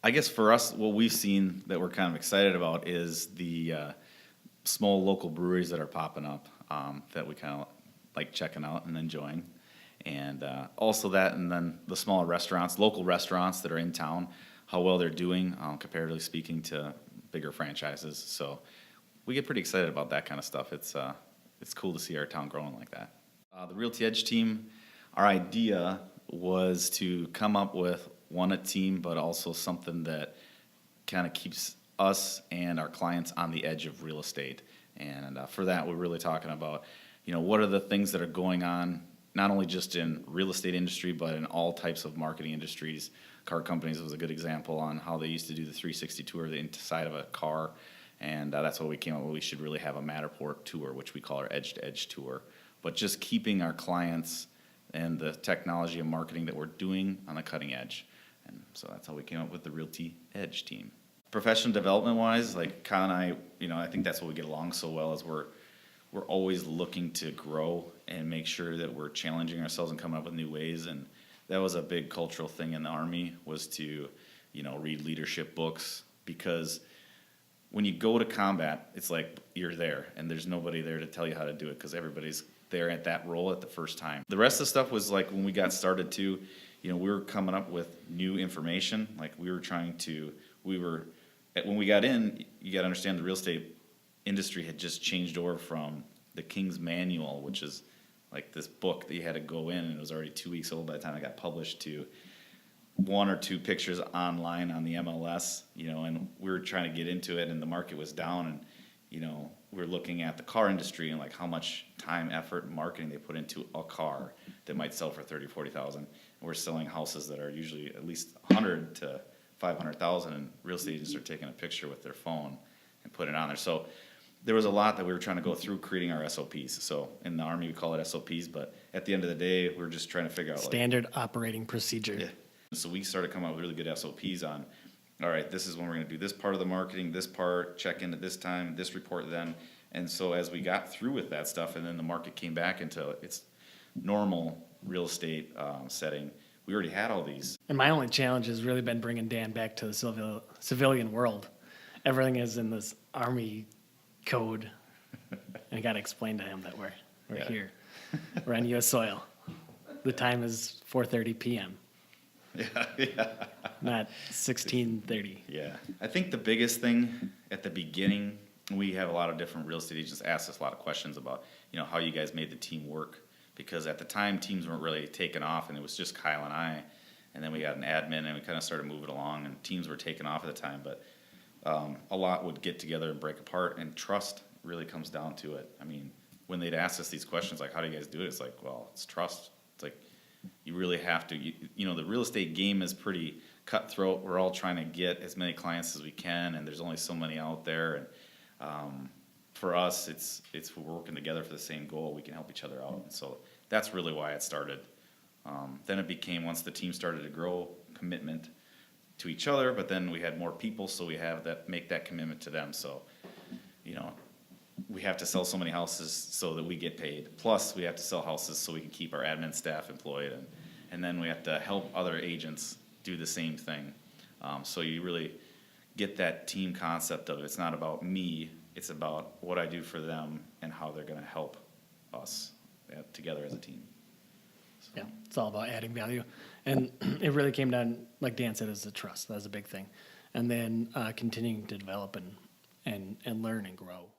I guess for us, what we've seen that we're kind of excited about is the small local breweries that are popping up that we kind of like checking out and enjoying. And also that, and then the smaller restaurants, local restaurants that are in town, how well they're doing, comparatively speaking to bigger franchises. So we get pretty excited about that kind of stuff. It's cool to see our town growing like that. The Realty Edge team, our idea was to come up with a team, but also something that kind of keeps us and our clients on the edge of real estate. And for that, we're really talking about, what are the things that are going on, not only just in real estate industry, but in all types of marketing industries. Car companies was a good example on how they used to do the 360 tour, the inside of a car. And that's what we came up with. We should really have a Matterport tour, which we call our edge-to-edge tour. But just keeping our clients and the technology and marketing that we're doing on the cutting edge. And so that's how we came up with the Realty Edge team. Professional development-wise, like Kyle and I think that's what we get along so well is we're always looking to grow and make sure that we're challenging ourselves and coming up with new ways. And that was a big cultural thing in the Army was to, read leadership books because when you go to combat, it's like you're there and there's nobody there to tell you how to do it because everybody's there at that role at the first time. The rest of the stuff was like when we got started too, we were coming up with new information. Like when we got in, you got to understand the real estate industry had just changed over from the King's Manual, which is like this book that you had to go in and it was already 2 weeks old by the time it got published to one or two pictures online on the MLS, and we were trying to get into it and the market was down and, we're looking at the car industry and like how much time, effort, and marketing they put into a car that might sell for $30,000, $40,000. And we're selling houses that are usually at least $100,000 to $500,000 and real estate agents are taking a picture with their phone and putting it on there. So there was a lot that we were trying to go through creating our SOPs. So in the Army, we call it SOPs, but at the end of the day, we're just trying to figure out standard operating procedure. Yeah. So we started coming up with really good SOPs on, all right, this is when we're going to do this part of the marketing, this part, check in at this time, this report then. And so as we got through with that stuff and then the market came back into its normal real estate setting, we already had all these. And my only challenge has really been bringing Dan back to the civilian world. Everything is in this Army code. And I got to explain to him that we're here. We're on U.S. soil. The time is 4:30 p.m. Yeah. Not 16:30. Yeah. I think the biggest thing at the beginning, we have a lot of different real estate agents ask us a lot of questions about, how you guys made the team work. Because at the time, teams weren't really taking off, and it was just Kyle and I. And then we got an admin, and we kind of started moving along, and teams were taking off at the time. But a lot would get together and break apart, and trust really comes down to it. I mean, when they'd ask us these questions, like, how do you guys do it? It's like, well, it's trust. It's like, you really have to, the real estate game is pretty cutthroat. We're all trying to get as many clients as we can, and there's only so many out there. And for us, it's we're working together for the same goal. We can help each other out. And so that's really why it started. Then it became, once the team started to grow, commitment to each other, but then we had more people, so we have that make that commitment to them. So, we have to sell so many houses so that we get paid. Plus, we have to sell houses so we can keep our admin staff employed, and then we have to help other agents do the same thing. So you really get that team concept of it. It's not about me. It's about what I do for them and how they're going to help us together as a team. So. Yeah, it's all about adding value. And it really came down, like Dan said, is the trust. That's a big thing. And then continuing to develop and learn and grow.